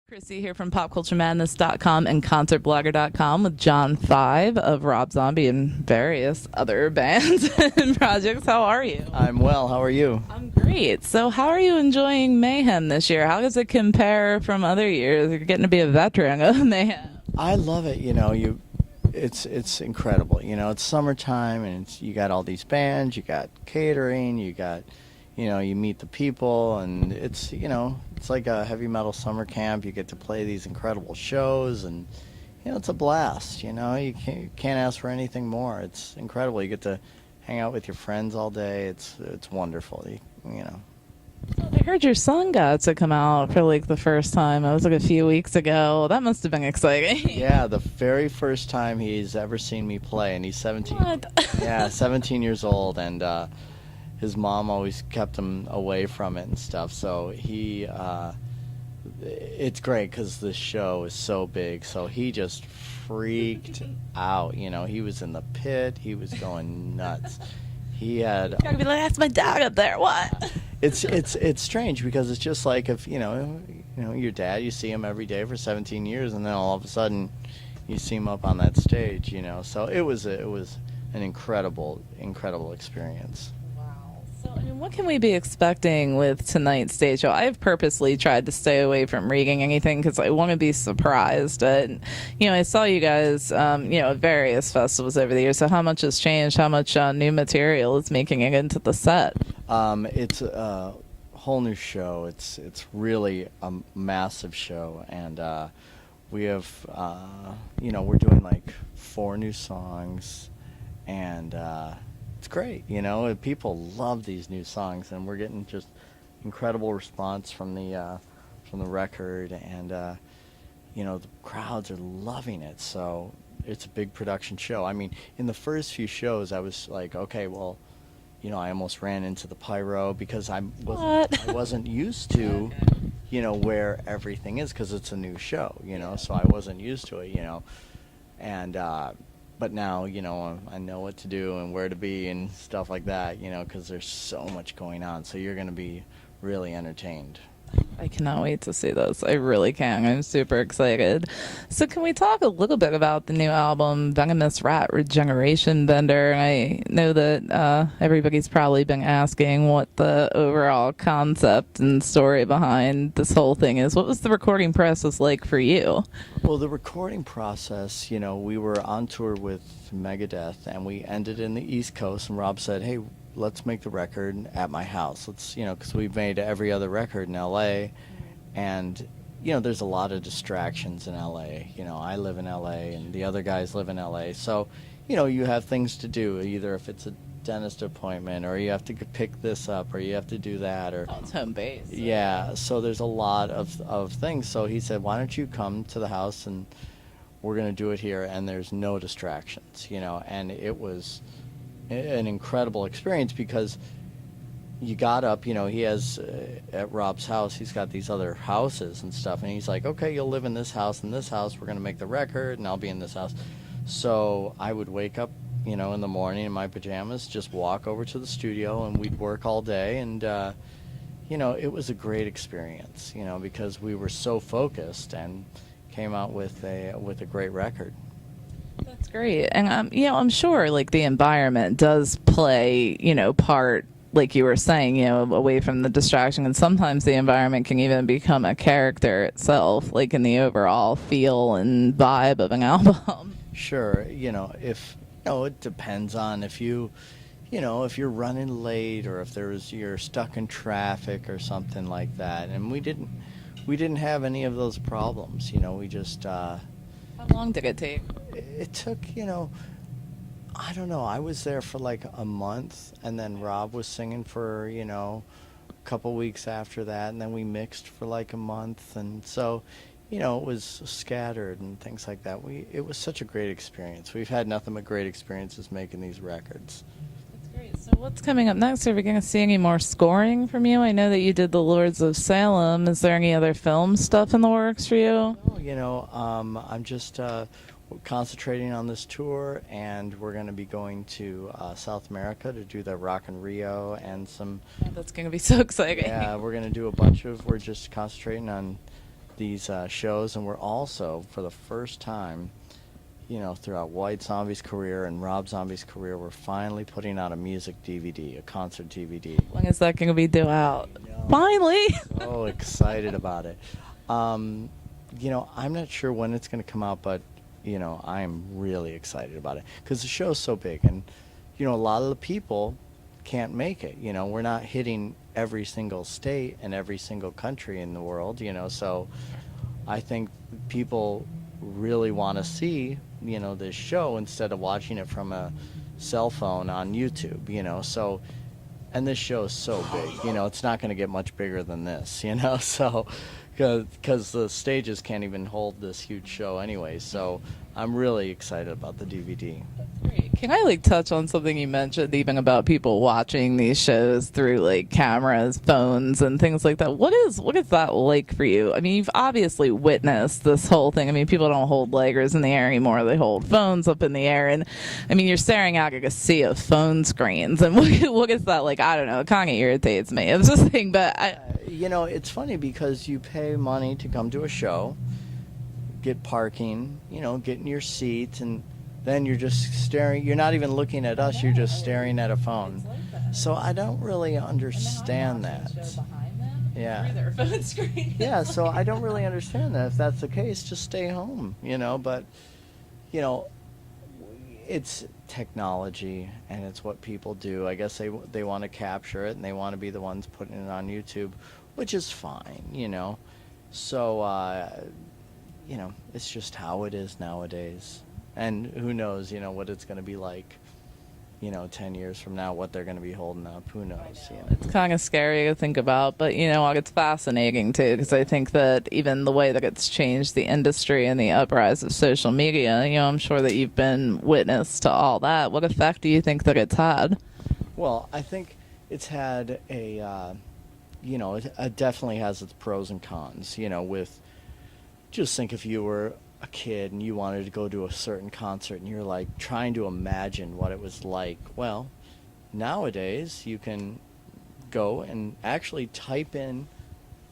Chrissy here from PopCultureMadness.com and ConcertBlogger.com with John 5 of Rob Zombie and various other bands and projects. How are you? I'm well. How are you? I'm great. So how are you enjoying Mayhem this year? How does it compare from other years? You're getting to be a veteran of Mayhem. I love it. It's incredible. It's summertime and you got all these bands, you got catering, you meet the people, and it's like a heavy metal summer camp. You get to play these incredible shows, and it's a blast. You can't ask for anything more. It's incredible. You get to hang out with your friends all day. It's wonderful. I heard your son got to come out for like the first time. It was like a few weeks ago. That must have been exciting. Yeah, the very first time he's ever seen me play, and he's 17. What? Yeah, 17 years old, and his mom always kept him away from it and stuff. So it's great because the show is so big. So he just freaked out. He was in the pit. He was going nuts. He had. You're gonna be like, that's my dog up there. What? It's strange because it's just like if your dad, you see him every day for 17 years, and then all of a sudden you see him up on that stage. So it was an incredible experience. So, what can we be expecting with tonight's stage show? I've purposely tried to stay away from reading anything because I want to be surprised. And, I saw you guys, at various festivals over the years. So how much has changed? How much new material is making it into the set? It's a whole new show. It's really a massive show. And we have, we're doing like 4 new songs. And it's great, people love these new songs, and we're getting just incredible response from the record, and the crowds are loving it. So it's a big production show. I mean, in the first few shows, I was like, okay, well, I almost ran into the pyro because I wasn't used to, where everything is because it's a new show, so I wasn't used to it, and. But now, I know what to do and where to be and stuff like that, because there's so much going on. So you're going to be really entertained. I cannot wait to see this. I really can. I'm super excited. So can we talk a little bit about the new album, Venomous Rat Regeneration Bender? I know that everybody's probably been asking what the overall concept and story behind this whole thing is. What was the recording process like for you? Well, the recording process, we were on tour with Megadeth, and we ended in the East Coast, and Rob said, hey, let's make the record at my house. Let's, because we've made every other record in L.A., and, there's a lot of distractions in L.A. I live in L.A., and the other guys live in L.A., so, you have things to do, either if it's a dentist appointment, or you have to pick this up, or you have to do that, or... Oh, it's home base. Yeah, so there's a lot of things. So he said, why don't you come to the house, and we're going to do it here, and there's no distractions, and it was an incredible experience because you got up, he has at Rob's house, he's got these other houses and stuff, and he's like, okay, you'll live in this house, we're going to make the record, and I'll be in this house. So I would wake up, in the morning in my pajamas, just walk over to the studio, and we'd work all day, and it was a great experience, because we were so focused and came out with a great record. That's great. And, I'm sure, like, the environment does play, part, like you were saying, away from the distraction. And sometimes the environment can even become a character itself, like in the overall feel and vibe of an album. Sure. If, it depends on if if you're running late or if you're stuck in traffic or something like that. And we didn't have any of those problems. We just... How long did it take? It took, I don't know. I was there for like a month, and then Rob was singing for, a couple weeks after that, and then we mixed for like a month, and so, it was scattered and things like that. It was such a great experience. We've had nothing but great experiences making these records. That's great. So what's coming up next? Are we going to see any more scoring from you? I know that you did The Lords of Salem. Is there any other film stuff in the works for you? I'm just concentrating on this tour, and we're going to be going to South America to do the Rock in Rio and some... Oh, that's going to be so exciting. Yeah, we're going to do we're just concentrating on these shows, and we're also, for the first time, throughout White Zombie's career and Rob Zombie's career, we're finally putting out a music DVD, a concert DVD. When is that going to be due out? know. Finally! So excited about it. I'm not sure when it's going to come out, but I'm really excited about it because the show's so big, and a lot of the people can't make it. We're not hitting every single state and every single country in the world. So I think people really want to see this show instead of watching it from a cell phone on YouTube. So, and this show is so big. It's not going to get much bigger than this. So because the stages can't even hold this huge show anyway. So I'm really excited about the DVD. Great. Can I touch on something you mentioned, even about people watching these shows through cameras, phones, and things like that? What is that like for you? I mean, you've obviously witnessed this whole thing. I mean, people don't hold lighters in the air anymore; they hold phones up in the air, and I mean, you're staring out at a sea of phone screens. And what is that like? I don't know. It kind of irritates me. It's just thing, but it's funny because you pay money to come to a show, get parking, get in your seat, and then you're just staring. You're not even looking at us. You're just staring at a phone. So I don't really understand that. Yeah. Yeah. So I don't really understand that. If that's the case, just stay home. But it's technology and it's what people do. I guess they want to capture it and they want to be the ones putting it on YouTube, which is fine. So it's just how it is nowadays. And who knows, what it's going to be like, 10 years from now, what they're going to be holding up. Who knows? It's kind of scary to think about, but, it's fascinating, too, because I think that even the way that it's changed the industry and the uprise of social media, I'm sure that you've been witness to all that. What effect do you think that it's had? Well, I think it's had it definitely has its pros and cons, with, just think if you were a kid and you wanted to go to a certain concert and you're trying to imagine what it was like. Well, nowadays you can go and actually type in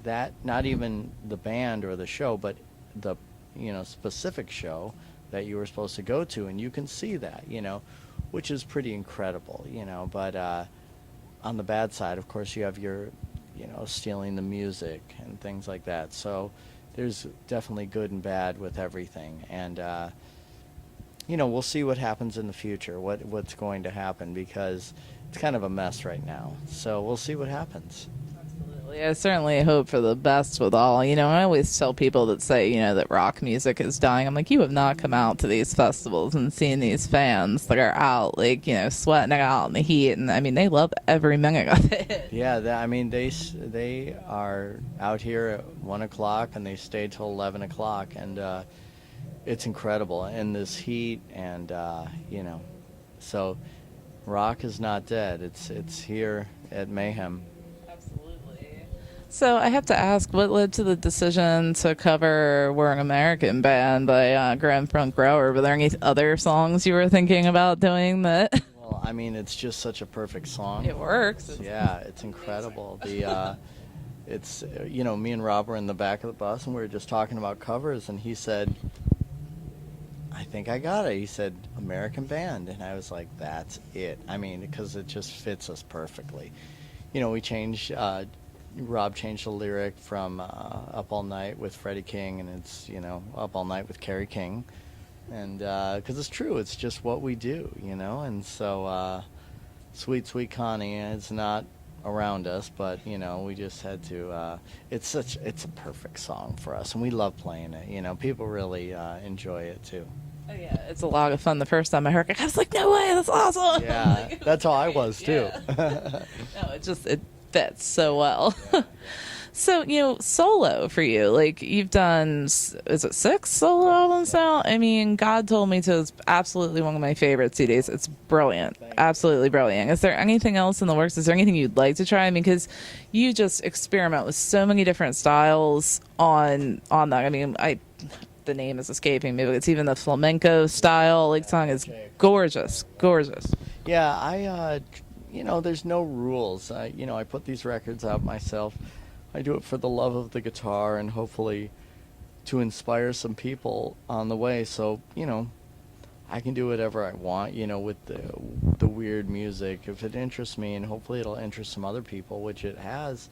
that, not even the band or the show, but the specific show that you were supposed to go to, and you can see that, which is pretty incredible. But on the bad side, of course, you have your stealing the music and things like that. So there's definitely good and bad with everything, and we'll see what happens in the future, what's going to happen, because it's kind of a mess right now. So we'll see what happens. Absolutely. I certainly hope for the best with all. I always tell people that say, that rock music is dying. I'm like, you have not come out to these festivals and seen these fans that are out, sweating it out in the heat. And, I mean, they love every minute of it. Yeah, they are out here at 1 o'clock, and they stay till 11 o'clock. And it's incredible in this heat. And, so rock is not dead. It's here at Mayhem. So I have to ask, what led to the decision to cover "We're an American Band" by Grand Funk Grower? Were there any other songs you were thinking about doing that? Well, I mean, it's just such a perfect song. It works. Yeah, it's incredible. It's me and Rob were in the back of the bus and we were just talking about covers, and he said, "I think I got it." He said, "American Band," and I was like, "That's it." I mean, because it just fits us perfectly. We changed. Rob changed the lyric from "Up All Night" with Freddie King, and it's "Up All Night" with Kerry King, and because it's true, it's just what we do, and so "Sweet Sweet Connie" is not around us, but we just had to. It's a perfect song for us, and we love playing it. People really enjoy it too. Oh, yeah, it's a lot of fun. The first time I heard it, I was like, "No way, that's awesome!" Yeah, that's how I was too. No, it fits so well. So, solo for you, you've done, is it 6 solo albums now? I mean, God Told Me To is absolutely one of my favorite CDs. It's brilliant. Absolutely brilliant. Is there anything else in the works? Is there anything you'd like to try? I mean, because you just experiment with so many different styles on that. I mean, the name is escaping me, but it's even the flamenco style. Song is gorgeous. Yeah, there's no rules. I put these records out myself. I do it for the love of the guitar, and hopefully, to inspire some people on the way. So, I can do whatever I want, with the weird music if it interests me, and hopefully it'll interest some other people, which it has.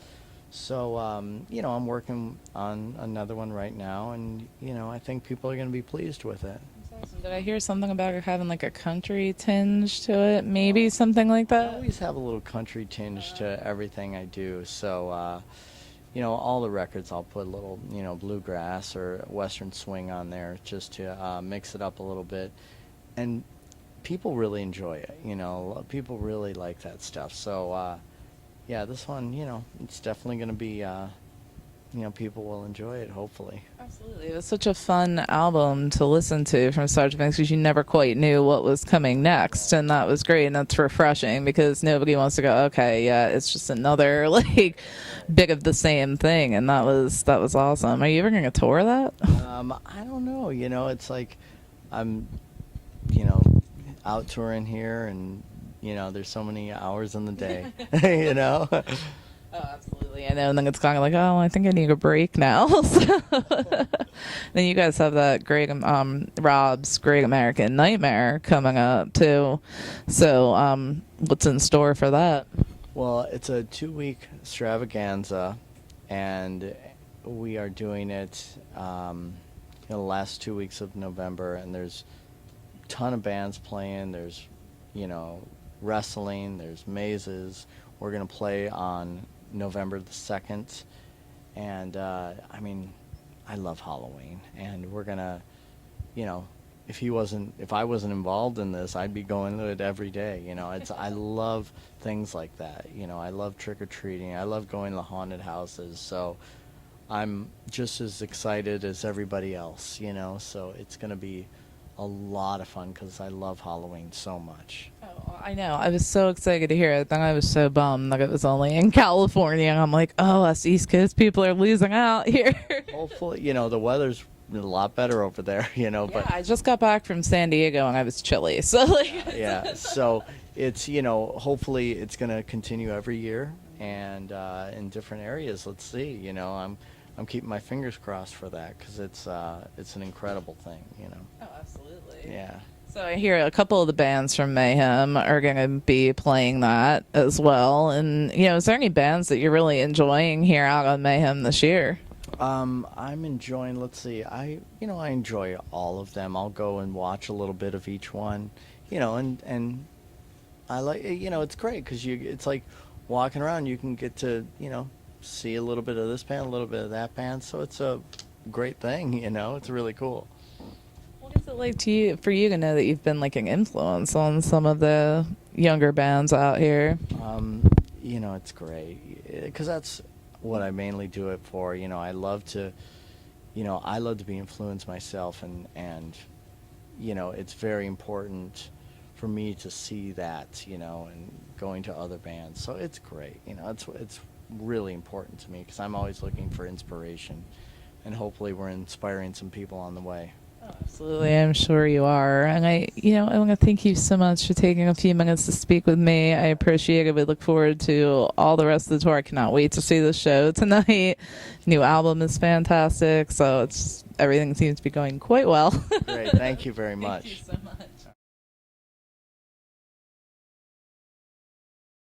So, I'm working on another one right now, and I think people are going to be pleased with it. That's awesome. Did I hear something about it having like a country tinge to it? Maybe something like I that? always have a little country tinge to everything I do. So, all the records I'll put a little, bluegrass or western swing on there just to mix it up a little bit. And people really enjoy it, people really like that stuff. So, yeah, this one, it's definitely going to be, people will enjoy it, hopefully. Absolutely. It was such a fun album to listen to from start to finish because you never quite knew what was coming next. And that was great. And that's refreshing because nobody wants to go, okay, yeah, it's just another like bit of the same thing. And that was awesome. Are you ever going to tour that? I don't know. It's like I'm, out touring here, and, there's so many hours in the day, Oh, absolutely. I know. And then it's kind of like, oh, I think I need a break now. So then you guys have that great, Rob's Great American Nightmare coming up too. So, what's in store for that? Well, it's a 2-week extravaganza, and we are doing it, the last 2 weeks of November, and there's a ton of bands playing. There's, wrestling, there's mazes. We're going to play on November the 2nd, and I love Halloween, and we're going to, if I wasn't involved in this, I'd be going to it every day. I love things like that. I love trick-or-treating. I love going to the haunted houses. So I'm just as excited as everybody else, so it's going to be a lot of fun because I love Halloween so much. Oh, I know. I was so excited to hear it. Then I was so bummed that it was only in California. And I'm like, oh, us East Coast people are losing out here. Hopefully, the weather's a lot better over there, but I just got back from San Diego and I was chilly. So yeah, so it's, hopefully it's going to continue every year, and in different areas. Let's see, I'm keeping my fingers crossed for that because it's an incredible thing, Oh, absolutely. Yeah. So I hear a couple of the bands from Mayhem are going to be playing that as well. And, is there any bands that you're really enjoying here out on Mayhem this year? I'm enjoying, let's see, I enjoy all of them. I'll go and watch a little bit of each one, and I like, it's great because it's like walking around, you can get to, see a little bit of this band, a little bit of that band. So it's a great thing, it's really cool. What is it like for you to know that you've been like an influence on some of the younger bands out here? It's great because that's what I mainly do it for. I love to be influenced myself, and it's very important for me to see that, and going to other bands. So it's great. It's really important to me because I'm always looking for inspiration, and hopefully we're inspiring some people on the way. Oh, absolutely, I'm sure you are. And I want to thank you so much for taking a few minutes to speak with me. I appreciate it. We look forward to all the rest of the tour. I cannot wait to see the show tonight. New album is fantastic, so everything seems to be going quite well. Great, thank you very much. Thank you so much.